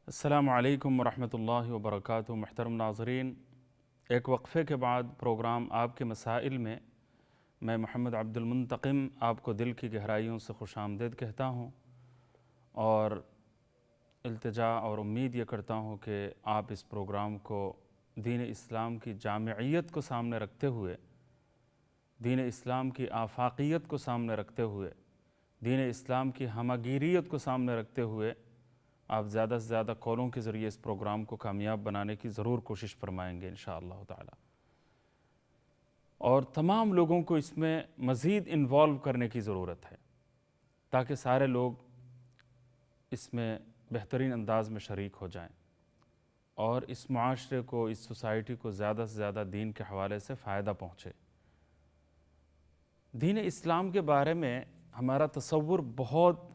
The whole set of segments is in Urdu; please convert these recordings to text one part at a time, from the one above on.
السلام علیکم ورحمۃ اللہ وبرکاتہ۔ محترم ناظرین، ایک وقفے کے بعد پروگرام آپ کے مسائل میں محمد عبد المنتقم آپ کو دل کی گہرائیوں سے خوش آمدید کہتا ہوں اور التجا اور امید یہ کرتا ہوں کہ آپ اس پروگرام کو دین اسلام کی جامعیت کو سامنے رکھتے ہوئے، دین اسلام کی آفاقیت کو سامنے رکھتے ہوئے، دین اسلام کی ہمگیریت کو سامنے رکھتے ہوئے آپ زیادہ سے زیادہ کالوں کے ذریعے اس پروگرام کو کامیاب بنانے کی ضرور کوشش فرمائیں گے انشاءاللہ تعالی، اور تمام لوگوں کو اس میں مزید انوالو کرنے کی ضرورت ہے تاکہ سارے لوگ اس میں بہترین انداز میں شریک ہو جائیں اور اس معاشرے کو، اس سوسائٹی کو زیادہ سے زیادہ دین کے حوالے سے فائدہ پہنچے۔ دین اسلام کے بارے میں ہمارا تصور بہت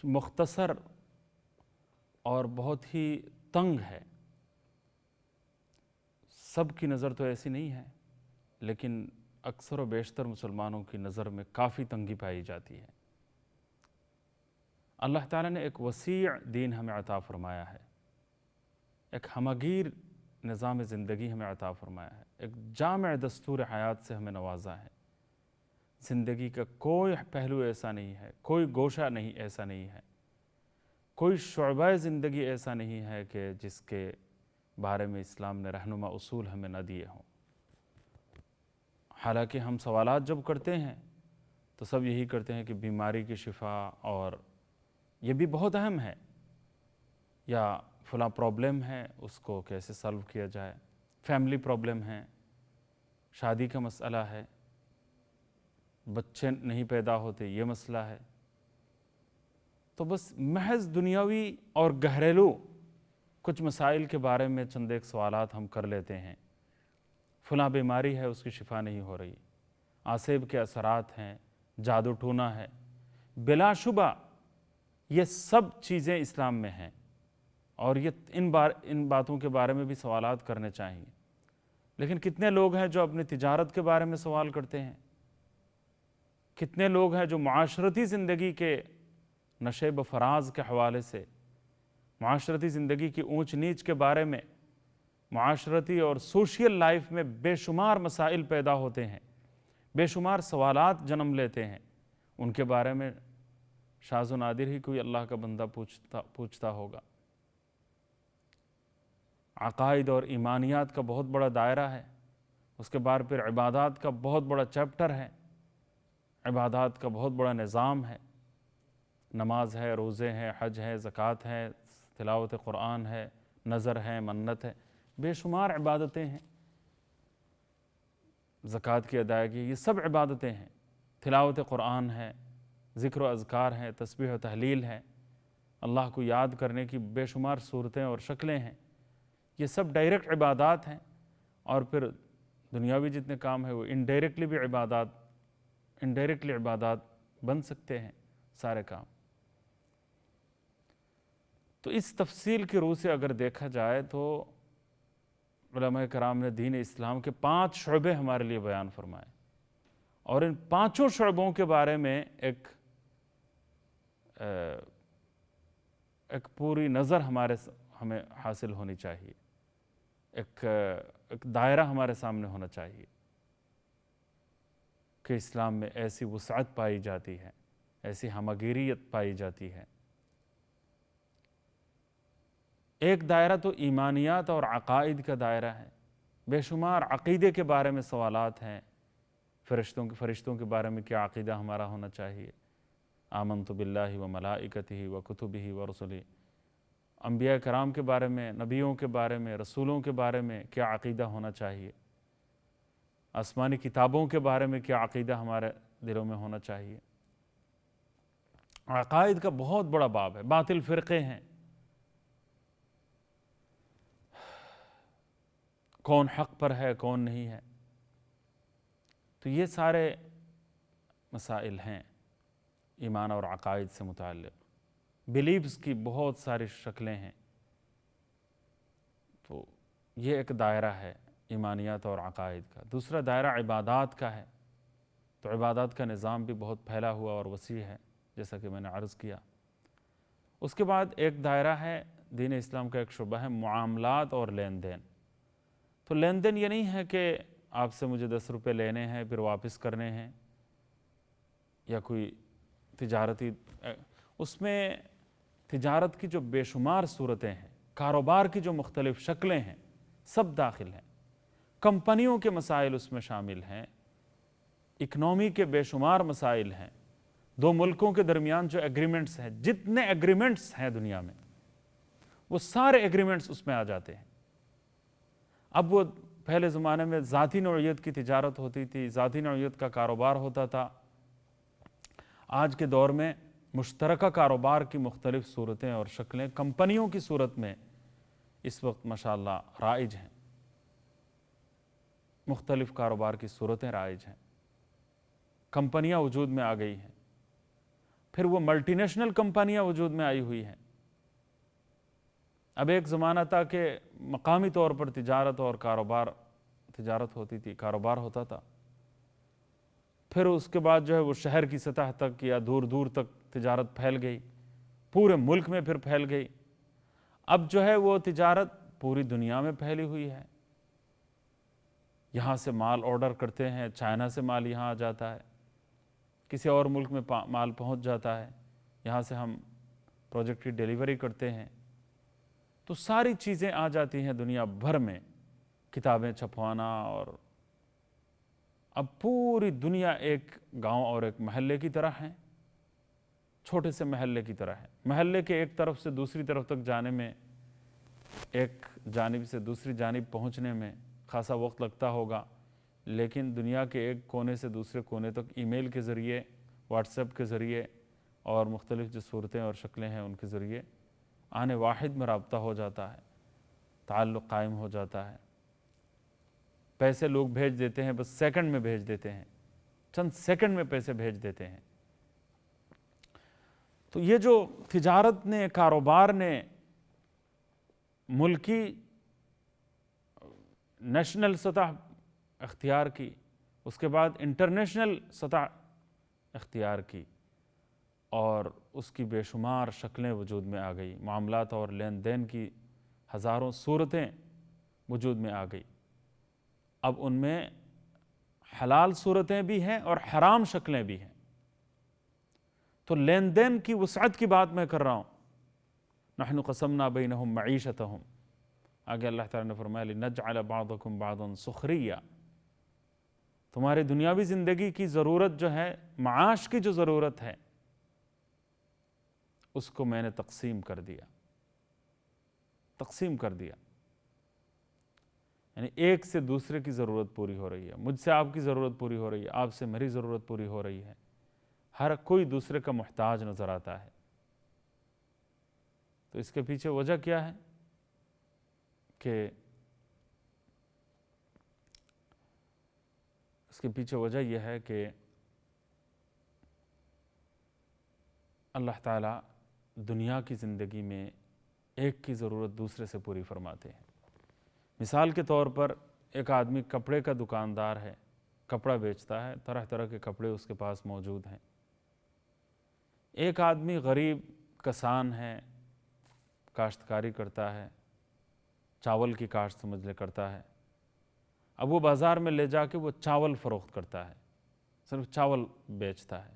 مختصر اور بہت ہی تنگ ہے۔ سب کی نظر تو ایسی نہیں ہے، لیکن اکثر و بیشتر مسلمانوں کی نظر میں کافی تنگی پائی جاتی ہے۔ اللہ تعالیٰ نے ایک وسیع دین ہمیں عطا فرمایا ہے، ایک ہمگیر نظام زندگی ہمیں عطا فرمایا ہے، ایک جامع دستور حیات سے ہمیں نوازا ہے۔ زندگی کا کوئی پہلو ایسا نہیں ہے، کوئی گوشہ نہیں ایسا نہیں ہے، کوئی شعبہ زندگی ایسا نہیں ہے کہ جس کے بارے میں اسلام نے رہنما اصول ہمیں نہ دیے ہوں۔ حالانکہ ہم سوالات جب کرتے ہیں تو سب یہی کرتے ہیں کہ بیماری کی شفا، اور یہ بھی بہت اہم ہے، یا فلاں پرابلم ہے اس کو کیسے سالو کیا جائے، فیملی پرابلم ہے، شادی کا مسئلہ ہے، بچے نہیں پیدا ہوتے، یہ مسئلہ ہے۔ تو بس محض دنیاوی اور گھریلو کچھ مسائل کے بارے میں چند ایک سوالات ہم کر لیتے ہیں۔ فلاں بیماری ہے، اس کی شفا نہیں ہو رہی، آسیب کے اثرات ہیں، جادو ٹونا ہے۔ بلا شبہ یہ سب چیزیں اسلام میں ہیں، اور ان باتوں کے بارے میں بھی سوالات کرنے چاہیے۔ لیکن کتنے لوگ ہیں جو اپنی تجارت کے بارے میں سوال کرتے ہیں؟ کتنے لوگ ہیں جو معاشرتی زندگی کے نشیب و فراز کے حوالے سے، معاشرتی زندگی کی اونچ نیچ کے بارے میں، معاشرتی اور سوشل لائف میں بے شمار مسائل پیدا ہوتے ہیں، بے شمار سوالات جنم لیتے ہیں، ان کے بارے میں شاذ و نادر ہی کوئی اللہ کا بندہ پوچھتا ہوگا۔ عقائد اور ایمانیات کا بہت بڑا دائرہ ہے، اس کے بعد پھر عبادات کا بہت بڑا چیپٹر ہے، عبادات کا بہت بڑا نظام ہے، نماز ہے، روزے ہیں، حج ہے، زکوٰۃ ہے، تلاوت قرآن ہے، نظر ہے، منت ہے، بے شمار عبادتیں ہیں۔ زکوٰۃ کی ادائیگی، یہ سب عبادتیں ہیں، تلاوت قرآن ہے، ذکر و اذکار ہیں، تسبیح و تحلیل ہے، اللہ کو یاد کرنے کی بے شمار صورتیں اور شکلیں ہیں، یہ سب ڈائریکٹ عبادات ہیں۔ اور پھر دنیاوی جتنے کام ہیں وہ انڈائریکٹلی بھی عبادات بن سکتے ہیں سارے کام۔ تو اس تفصیل کی روح سے اگر دیکھا جائے تو علماء کرام نے دین اسلام کے 5 شعبے ہمارے لیے بیان فرمائے، اور ان 5 شعبوں کے بارے میں ایک پوری نظر ہمیں حاصل ہونی چاہیے، ایک دائرہ ہمارے سامنے ہونا چاہیے کہ اسلام میں ایسی وسعت پائی جاتی ہے، ایسی ہمگیریت پائی جاتی ہے۔ ایک دائرہ تو ایمانیات اور عقائد کا دائرہ ہے، بے شمار عقیدے کے بارے میں سوالات ہیں، فرشتوں کے بارے میں کیا عقیدہ ہمارا ہونا چاہیے، آمنت باللہ و ملائکتہ و کتبہ و رسلہ، انبیاء کرام کے بارے میں، نبیوں کے بارے میں، رسولوں کے بارے میں کیا عقیدہ ہونا چاہیے، آسمانی کتابوں کے بارے میں کیا عقیدہ ہمارے دلوں میں ہونا چاہیے۔ عقائد کا بہت بڑا باب ہے، باطل فرقے ہیں، کون حق پر ہے، کون نہیں ہے، تو یہ سارے مسائل ہیں ایمان اور عقائد سے متعلق۔ بلیفز کی بہت ساری شکلیں ہیں، تو یہ ایک دائرہ ہے ایمانیات اور عقائد کا۔ دوسرا دائرہ عبادات کا ہے، تو عبادات کا نظام بھی بہت پھیلا ہوا اور وسیع ہے، جیسا کہ میں نے عرض کیا۔ اس کے بعد ایک دائرہ ہے، دین اسلام کا ایک شعبہ ہے معاملات اور لین دین۔ تو لین دین یہ نہیں ہے کہ آپ سے مجھے 10 روپے لینے ہیں پھر واپس کرنے ہیں یا کوئی تجارتی، اس میں تجارت کی جو بے شمار صورتیں ہیں، کاروبار کی جو مختلف شکلیں ہیں، سب داخل ہیں۔ کمپنیوں کے مسائل اس میں شامل ہیں، اکنومی کے بے شمار مسائل ہیں، دو ملکوں کے درمیان جو ایگریمنٹس ہیں، جتنے ایگریمنٹس ہیں دنیا میں وہ سارے ایگریمنٹس اس میں آ جاتے ہیں۔ اب وہ پہلے زمانے میں ذاتی نوعیت کی تجارت ہوتی تھی، ذاتی نوعیت کا کاروبار ہوتا تھا۔ آج کے دور میں مشترکہ کاروبار کی مختلف صورتیں اور شکلیں کمپنیوں کی صورت میں اس وقت ماشاءاللہ رائج ہیں، مختلف کاروبار کی صورتیں رائج ہیں، کمپنیاں وجود میں آ گئی ہیں۔ پھر وہ ملٹی نیشنل کمپنیاں وجود میں آئی ہوئی ہیں۔ اب ایک زمانہ تھا کہ مقامی طور پر تجارت اور کاروبار، تجارت ہوتی تھی، کاروبار ہوتا تھا۔ پھر اس کے بعد جو ہے وہ شہر کی سطح تک یا دور دور تک تجارت پھیل گئی، پورے ملک میں پھر پھیل گئی۔ اب جو ہے وہ تجارت پوری دنیا میں پھیلی ہوئی ہے۔ یہاں سے مال آرڈر کرتے ہیں، چائنا سے مال یہاں آ جاتا ہے، کسی اور ملک میں مال پہنچ جاتا ہے، یہاں سے ہم پروجیکٹ کی ڈیلیوری کرتے ہیں۔ تو ساری چیزیں آ جاتی ہیں دنیا بھر میں، کتابیں چھپوانا، اور اب پوری دنیا ایک گاؤں اور ایک محلے کی طرح ہے، چھوٹے سے محلے کی طرح ہے۔ محلے کے ایک طرف سے دوسری طرف تک جانے میں، ایک جانب سے دوسری جانب پہنچنے میں خاصا وقت لگتا ہوگا، لیکن دنیا کے ایک کونے سے دوسرے کونے تک ای میل کے ذریعے، واٹس ایپ کے ذریعے اور مختلف جو صورتیں اور شکلیں ہیں ان کے ذریعے آنے واحد میں رابطہ ہو جاتا ہے، تعلق قائم ہو جاتا ہے۔ پیسے لوگ بھیج دیتے ہیں، بس سیکنڈ میں بھیج دیتے ہیں، چند سیکنڈ میں پیسے بھیج دیتے ہیں۔ تو یہ جو تجارت نے، کاروبار نے ملکی نیشنل سطح اختیار کی، اس کے بعد انٹرنیشنل سطح اختیار کی، اور اس کی بے شمار شکلیں وجود میں آ گئی، معاملات اور لین دین کی ہزاروں صورتیں وجود میں آ گئی۔ اب ان میں حلال صورتیں بھی ہیں اور حرام شکلیں بھی ہیں۔ تو لین دین کی وسعت کی بات میں کر رہا ہوں۔ نحن قسمنا بینہم معیشتہم، آگے اللہ تعالیٰ نے فرمایا لنجعل بعضکم بعضا سخریہ، تمہاری دنیاوی زندگی کی ضرورت جو ہے، معاش کی جو ضرورت ہے، اس کو میں نے تقسیم کر دیا، تقسیم کر دیا، یعنی ایک سے دوسرے کی ضرورت پوری ہو رہی ہے، مجھ سے آپ کی ضرورت پوری ہو رہی ہے، آپ سے میری ضرورت پوری ہو رہی ہے، ہر کوئی دوسرے کا محتاج نظر آتا ہے۔ تو اس کے پیچھے وجہ کیا ہے کہ اس کے پیچھے وجہ یہ ہے کہ اللہ تعالیٰ دنیا کی زندگی میں ایک کی ضرورت دوسرے سے پوری فرماتے ہیں۔ مثال کے طور پر ایک آدمی کپڑے کا دکاندار ہے، کپڑا بیچتا ہے، طرح طرح کے کپڑے اس کے پاس موجود ہیں۔ ایک آدمی غریب کسان ہے، کاشتکاری کرتا ہے، چاول کی کاشت سمجھ لے کرتا ہے۔ اب وہ بازار میں لے جا کے وہ چاول فروخت کرتا ہے، صرف چاول بیچتا ہے۔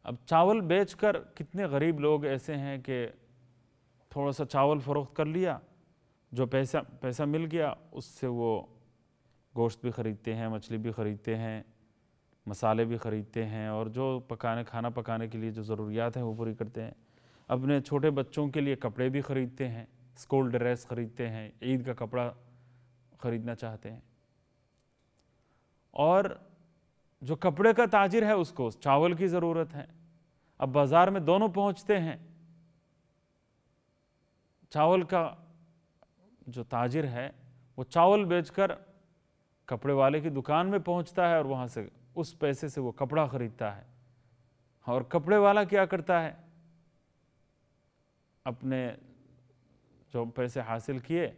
اب چاول بیچ کر کتنے غریب لوگ ایسے ہیں کہ تھوڑا سا چاول فروخت کر لیا، جو پیسہ مل گیا اس سے وہ گوشت بھی خریدتے ہیں، مچھلی بھی خریدتے ہیں، مسالے بھی خریدتے ہیں، اور جو کھانا پکانے کے لیے جو ضروریات ہیں وہ پوری کرتے ہیں۔ اپنے چھوٹے بچوں کے لیے کپڑے بھی خریدتے ہیں، اسکول ڈریس خریدتے ہیں، عید کا کپڑا خریدنا چاہتے ہیں۔ اور جو کپڑے کا تاجر ہے اس کو چاول کی ضرورت ہے۔ اب بازار میں دونوں پہنچتے ہیں، چاول کا جو تاجر ہے وہ چاول بیچ کر کپڑے والے کی دکان میں پہنچتا ہے اور وہاں سے اس پیسے سے وہ کپڑا خریدتا ہے، اور کپڑے والا کیا کرتا ہے، اپنے جو پیسے حاصل کیے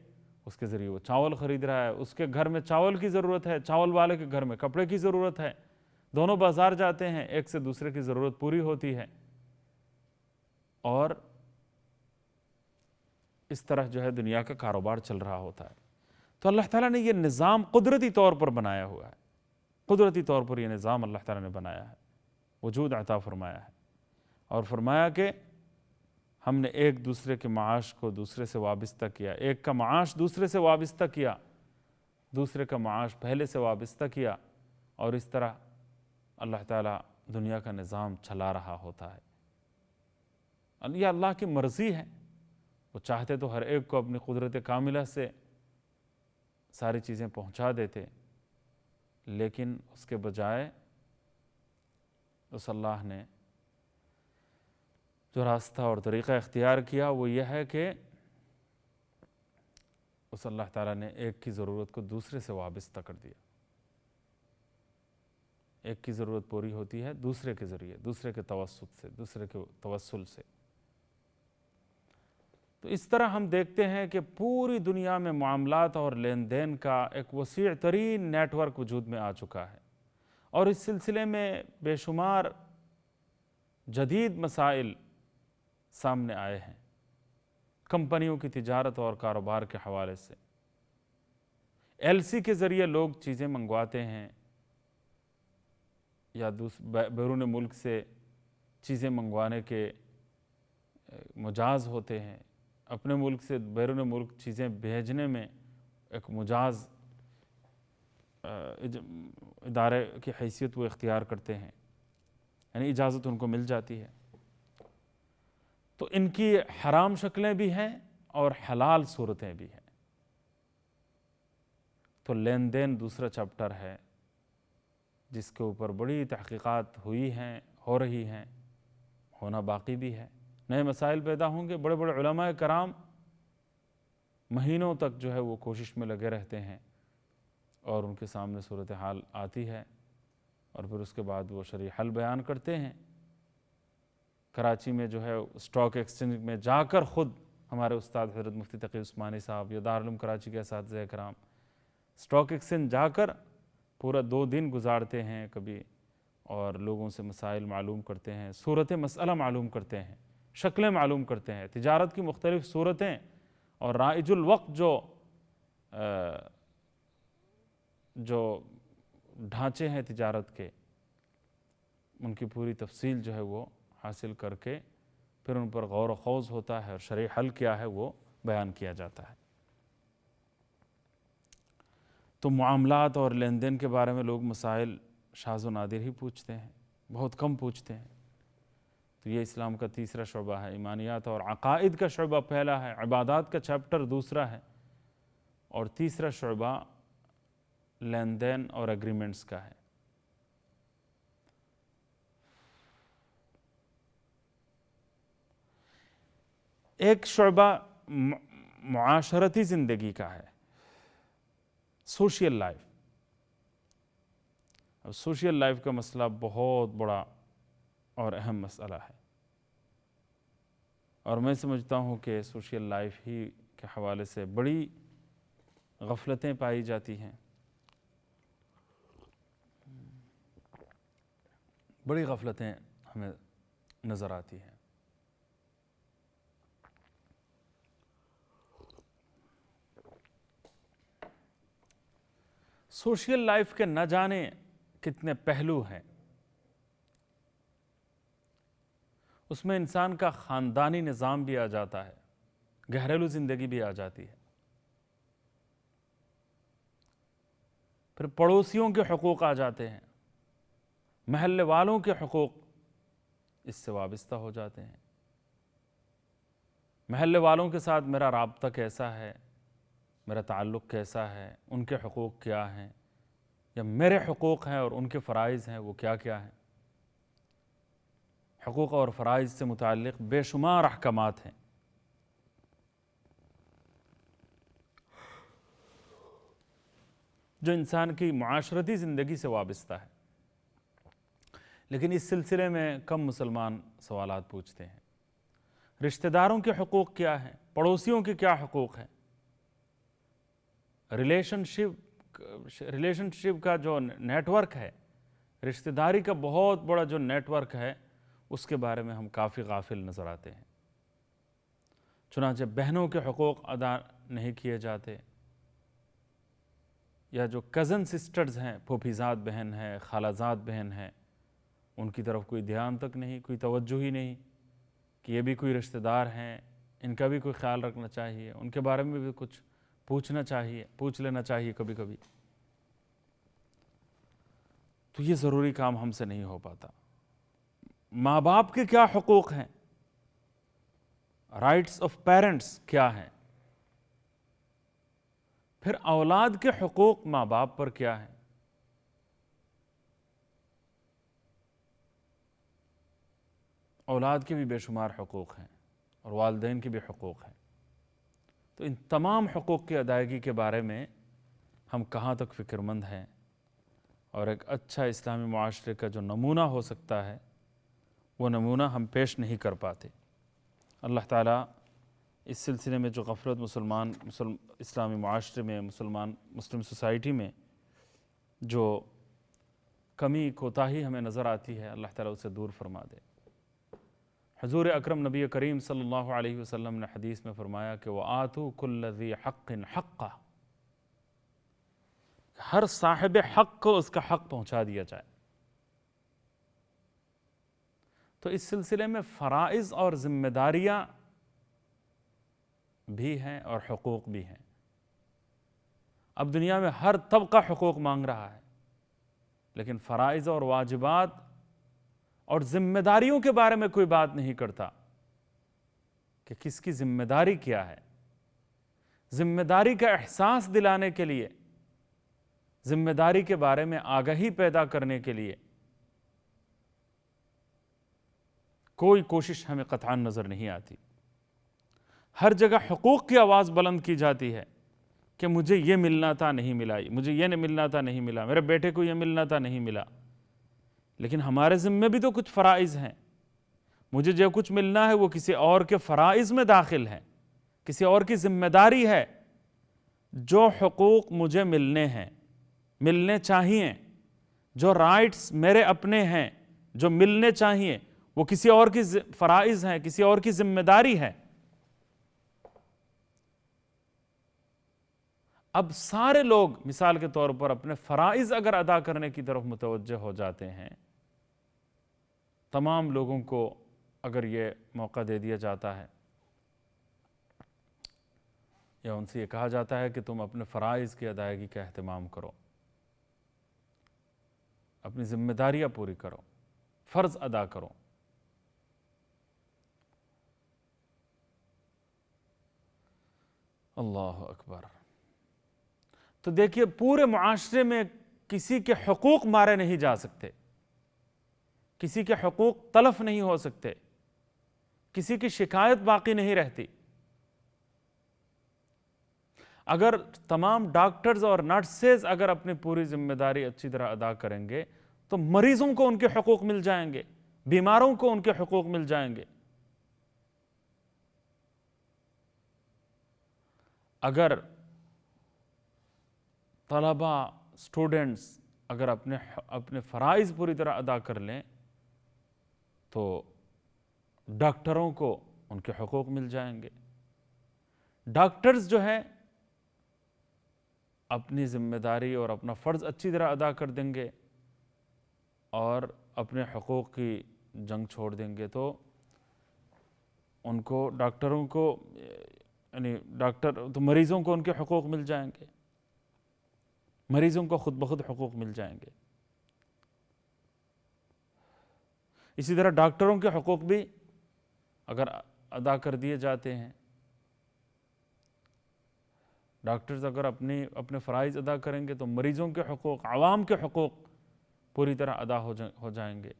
اس کے ذریعے وہ چاول خرید رہا ہے۔ اس کے گھر میں چاول کی ضرورت ہے، چاول والے کے گھر میں کپڑے کی ضرورت ہے، دونوں بازار جاتے ہیں، ایک سے دوسرے کی ضرورت پوری ہوتی ہے، اور اس طرح جو ہے دنیا کا کاروبار چل رہا ہوتا ہے۔ تو اللہ تعالیٰ نے یہ نظام قدرتی طور پر بنایا ہوا ہے، قدرتی طور پر یہ نظام اللہ تعالیٰ نے بنایا ہے، وجود عطا فرمایا ہے، اور فرمایا کہ ہم نے ایک دوسرے کے معاش کو دوسرے سے وابستہ کیا، ایک کا معاش دوسرے سے وابستہ کیا، دوسرے کا معاش پہلے سے وابستہ کیا، اور اس طرح اللہ تعالیٰ دنیا کا نظام چلا رہا ہوتا ہے۔ یہ اللہ کی مرضی ہے، وہ چاہتے تو ہر ایک کو اپنی قدرت کاملہ سے ساری چیزیں پہنچا دیتے، لیکن اس کے بجائے اس اللہ نے جو راستہ اور طریقہ اختیار کیا وہ یہ ہے کہ اس اللہ تعالیٰ نے ایک کی ضرورت کو دوسرے سے وابستہ کر دیا۔ ایک کی ضرورت پوری ہوتی ہے دوسرے کے ذریعے، دوسرے کے توسط سے، دوسرے کے توسل سے۔ تو اس طرح ہم دیکھتے ہیں کہ پوری دنیا میں معاملات اور لین دین کا ایک وسیع ترین نیٹ ورک وجود میں آ چکا ہے، اور اس سلسلے میں بے شمار جدید مسائل سامنے آئے ہیں، کمپنیوں کی تجارت اور کاروبار کے حوالے سے۔ ایل سی کے ذریعے لوگ چیزیں منگواتے ہیں یا بیرون ملک سے چیزیں منگوانے کے مجاز ہوتے ہیں، اپنے ملک سے بیرون ملک چیزیں بھیجنے میں ایک مجاز ادارے کی حیثیت وہ اختیار کرتے ہیں، یعنی اجازت ان کو مل جاتی ہے۔ تو ان کی حرام شکلیں بھی ہیں اور حلال صورتیں بھی ہیں۔ تو لین دین دوسرا چیپٹر ہے جس کے اوپر بڑی تحقیقات ہوئی ہیں، ہو رہی ہیں، ہونا باقی بھی ہے، نئے مسائل پیدا ہوں گے۔ بڑے بڑے علماء کرام مہینوں تک جو ہے وہ کوشش میں لگے رہتے ہیں، اور ان کے سامنے صورتحال آتی ہے، اور پھر اس کے بعد وہ شرعی حل بیان کرتے ہیں۔ کراچی میں جو ہے اسٹاک ایکسچینج میں جا کر خود ہمارے استاد حضرت مفتی تقی عثمانی صاحب یا دارالعلوم کراچی کے اساتذہ کرام اسٹاک ایکسچینج جا کر پورا 2 دن گزارتے ہیں کبھی، اور لوگوں سے مسائل معلوم کرتے ہیں، صورت مسئلہ معلوم کرتے ہیں، شکلیں معلوم کرتے ہیں، تجارت کی مختلف صورتیں اور رائج الوقت جو ڈھانچے ہیں تجارت کے، ان کی پوری تفصیل جو ہے وہ حاصل کر کے پھر ان پر غور و خوض ہوتا ہے، اور شرعی حل کیا ہے وہ بیان کیا جاتا ہے۔ تو معاملات اور لین دین کے بارے میں لوگ مسائل شاذ و نادر ہی پوچھتے ہیں، بہت کم پوچھتے ہیں۔ تو یہ اسلام کا تیسرا شعبہ ہے، ایمانیات اور عقائد کا شعبہ پہلا ہے، عبادات کا چیپٹر دوسرا ہے، اور تیسرا شعبہ لین دین اور ایگریمنٹس کا ہے۔ ایک شعبہ معاشرتی زندگی کا ہے، سوشل لائف۔ اب سوشل لائف کا مسئلہ بہت بڑا اور اہم مسئلہ ہے، اور میں سمجھتا ہوں کہ سوشل لائف ہی کے حوالے سے بڑی غفلتیں پائی جاتی ہیں، بڑی غفلتیں ہمیں نظر آتی ہیں۔ سوشل لائف کے نہ جانے کتنے پہلو ہیں۔ اس میں انسان کا خاندانی نظام بھی آ جاتا ہے، گھریلو زندگی بھی آ جاتی ہے، پھر پڑوسیوں کے حقوق آ جاتے ہیں، محلے والوں کے حقوق اس سے وابستہ ہو جاتے ہیں۔ محلے والوں کے ساتھ میرا رابطہ کیسا ہے، میرا تعلق کیسا ہے، ان کے حقوق کیا ہیں، یا میرے حقوق ہیں اور ان کے فرائض ہیں وہ کیا کیا ہیں۔ حقوق اور فرائض سے متعلق بے شمار احکامات ہیں۔ جو انسان کی معاشرتی زندگی سے وابستہ ہے، لیکن اس سلسلے میں کم مسلمان سوالات پوچھتے ہیں۔ رشتہ داروں کے حقوق کیا ہیں، پڑوسیوں کے کیا حقوق ہیں، ریلیشن شپ کا جو نیٹ ورک ہے، رشتہ داری کا بہت بڑا جو نیٹ ورک ہے اس کے بارے میں ہم کافی غافل نظر آتے ہیں۔ چنانچہ بہنوں کے حقوق ادا نہیں کیے جاتے، یا جو کزن سسٹرز ہیں، پھوپھیزاد بہن ہے، خالازاد بہن ہے، ان کی طرف کوئی دھیان تک نہیں، کوئی توجہ ہی نہیں کہ یہ بھی کوئی رشتہ دار ہیں، ان کا بھی کوئی خیال رکھنا چاہیے، ان کے بارے میں بھی کچھ پوچھ لینا چاہیے کبھی کبھی۔ تو یہ ضروری کام ہم سے نہیں ہو پاتا۔ ماں باپ کے کیا حقوق ہیں، رائٹس آف پیرنٹس کیا ہیں، پھر اولاد کے حقوق ماں باپ پر کیا ہیں۔ اولاد کے بھی بے شمار حقوق ہیں اور والدین کے بھی حقوق ہیں۔ تو ان تمام حقوق کی ادائیگی کے بارے میں ہم کہاں تک فکر مند ہیں، اور ایک اچھا اسلامی معاشرے کا جو نمونہ ہو سکتا ہے وہ نمونہ ہم پیش نہیں کر پاتے۔ اللہ تعالیٰ اس سلسلے میں جو غفلت اسلامی معاشرے میں مسلم سوسائٹی میں جو کمی کوتاہی ہمیں نظر آتی ہے، اللہ تعالیٰ اسے دور فرما دے۔ حضور اکرم نبی کریم صلی اللہ علیہ وسلم نے حدیث میں فرمایا کہ وَآتُوا كُلَّ ذِي حَقٍّ حَقَّهُ، ہر صاحب حق کو اس کا حق پہنچا دیا جائے۔ تو اس سلسلے میں فرائض اور ذمہ داریاں بھی ہیں اور حقوق بھی ہیں۔ اب دنیا میں ہر طبقہ حقوق مانگ رہا ہے، لیکن فرائض اور واجبات اور ذمہ داریوں کے بارے میں کوئی بات نہیں کرتا کہ کس کی ذمہ داری کیا ہے۔ ذمہ داری کا احساس دلانے کے لیے، ذمہ داری کے بارے میں آگاہی پیدا کرنے کے لیے کوئی کوشش ہمیں قطعاً نظر نہیں آتی۔ ہر جگہ حقوق کی آواز بلند کی جاتی ہے کہ مجھے یہ ملنا تھا نہیں ملا، مجھے یہ ملنا تھا نہیں ملا، میرے بیٹے کو یہ ملنا تھا نہیں ملا۔ لیکن ہمارے ذمے بھی تو کچھ فرائض ہیں۔ مجھے جو کچھ ملنا ہے وہ کسی اور کے فرائض میں داخل ہے، کسی اور کی ذمہ داری ہے۔ جو حقوق مجھے ملنے ہیں، ملنے چاہیے، جو رائٹس میرے اپنے ہیں جو ملنے چاہیے، وہ کسی اور کی فرائض ہیں، کسی اور کی ذمہ داری ہے۔ اب سارے لوگ مثال کے طور پر اپنے فرائض اگر ادا کرنے کی طرف متوجہ ہو جاتے ہیں، تمام لوگوں کو اگر یہ موقع دے دیا جاتا ہے یا ان سے یہ کہا جاتا ہے کہ تم اپنے فرائض کی ادائیگی کا اہتمام کرو، اپنی ذمہ داریاں پوری کرو، فرض ادا کرو، اللہ اکبر، تو دیکھیے پورے معاشرے میں کسی کے حقوق مارے نہیں جا سکتے، کسی کے حقوق تلف نہیں ہو سکتے، کسی کی شکایت باقی نہیں رہتی۔ اگر تمام ڈاکٹرز اور نرسز اگر اپنی پوری ذمہ داری اچھی طرح ادا کریں گے تو مریضوں کو ان کے حقوق مل جائیں گے، بیماروں کو ان کے حقوق مل جائیں گے۔ اگر طلبہ، اسٹوڈنٹس اگر اپنے فرائض پوری طرح ادا کر لیں تو ڈاکٹروں کو ان کے حقوق مل جائیں گے۔ ڈاکٹرز جو ہیں اپنی ذمہ داری اور اپنا فرض اچھی طرح ادا کر دیں گے اور اپنے حقوق کی جنگ چھوڑ دیں گے تو ان کو ڈاکٹروں کو یعنی تو مریضوں کو ان کے حقوق مل جائیں گے، مریضوں کو خود بخود حقوق مل جائیں گے۔ اسی طرح ڈاکٹروں کے حقوق بھی اگر ادا کر دیے جاتے ہیں، ڈاکٹرز اگر اپنے فرائض ادا کریں گے تو مریضوں کے حقوق، عوام کے حقوق پوری طرح ادا ہو جائیں گے۔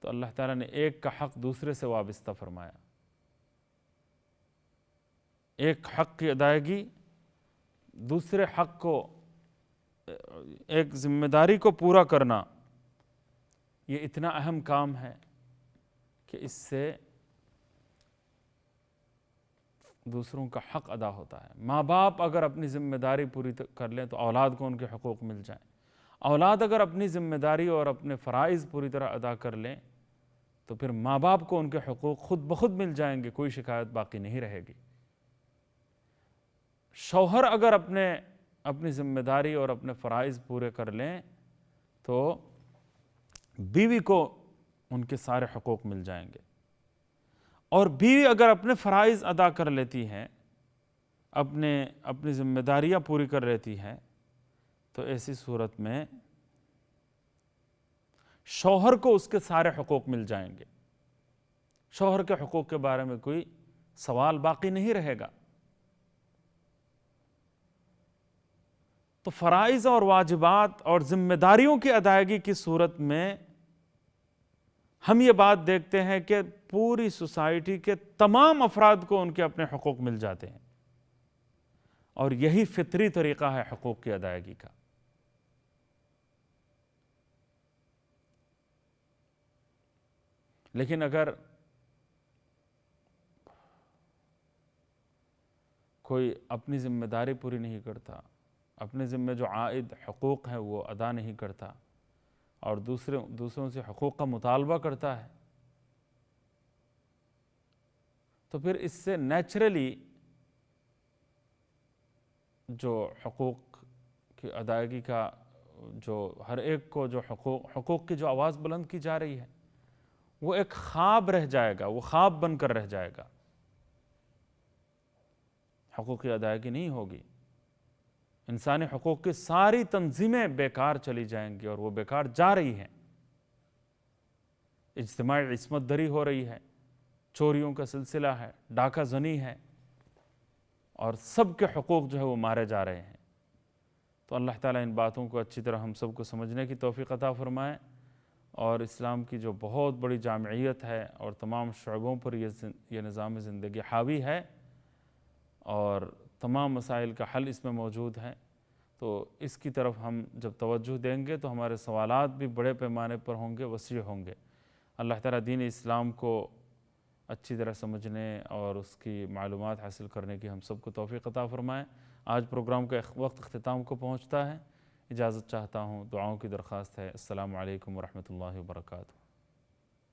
تو اللہ تعالیٰ نے ایک کا حق دوسرے سے وابستہ فرمایا۔ ایک حق کی ادائیگی دوسرے حق کو، ایک ذمہ داری کو پورا کرنا، یہ اتنا اہم کام ہے کہ اس سے دوسروں کا حق ادا ہوتا ہے۔ ماں باپ اگر اپنی ذمہ داری پوری کر لیں تو اولاد کو ان کے حقوق مل جائیں، اولاد اگر اپنی ذمہ داری اور اپنے فرائض پوری طرح ادا کر لیں تو پھر ماں باپ کو ان کے حقوق خود بخود مل جائیں گے، کوئی شکایت باقی نہیں رہے گی۔ شوہر اگر اپنی ذمہ داری اور اپنے فرائض پورے کر لیں تو بیوی کو ان کے سارے حقوق مل جائیں گے، اور بیوی اگر اپنے فرائض ادا کر لیتی ہے، اپنی ذمہ داریاں پوری کر لیتی ہے، تو ایسی صورت میں شوہر کو اس کے سارے حقوق مل جائیں گے، شوہر کے حقوق کے بارے میں کوئی سوال باقی نہیں رہے گا۔ تو فرائض اور واجبات اور ذمہ داریوں کی ادائیگی کی صورت میں ہم یہ بات دیکھتے ہیں کہ پوری سوسائٹی کے تمام افراد کو ان کے اپنے حقوق مل جاتے ہیں، اور یہی فطری طریقہ ہے حقوق کی ادائیگی کا۔ لیکن اگر کوئی اپنی ذمہ داری پوری نہیں کرتا، اپنے ذمہ جو عائد حقوق ہیں وہ ادا نہیں کرتا، اور دوسروں سے حقوق کا مطالبہ کرتا ہے، تو پھر اس سے نیچرلی جو حقوق کی ادائیگی کا جو ہر ایک کو جو حقوق کی جو آواز بلند کی جا رہی ہے وہ ایک خواب رہ جائے گا، وہ خواب بن کر رہ جائے گا، حقوق کی ادائیگی نہیں ہوگی۔ انسانی حقوق کی ساری تنظیمیں بیکار چلی جائیں گی، اور وہ بیکار جا رہی ہیں۔ اجتماعی عصمت دری ہو رہی ہے، چوریوں کا سلسلہ ہے، ڈاکہ زنی ہے، اور سب کے حقوق جو ہے وہ مارے جا رہے ہیں۔ تو اللہ تعالیٰ ان باتوں کو اچھی طرح ہم سب کو سمجھنے کی توفیق عطا فرمائے، اور اسلام کی جو بہت بڑی جامعیت ہے اور تمام شعبوں پر یہ نظام زندگی حاوی ہے، اور تمام مسائل کا حل اس میں موجود ہے، تو اس کی طرف ہم جب توجہ دیں گے تو ہمارے سوالات بھی بڑے پیمانے پر ہوں گے، وسیع ہوں گے۔ اللہ تعالیٰ دین اسلام کو اچھی طرح سمجھنے اور اس کی معلومات حاصل کرنے کی ہم سب کو توفیق عطا فرمائے۔ آج پروگرام کا وقت اختتام کو پہنچتا ہے، اجازت چاہتا ہوں، دعاؤں کی درخواست ہے۔ السلام علیکم ورحمۃ اللہ وبرکاتہ۔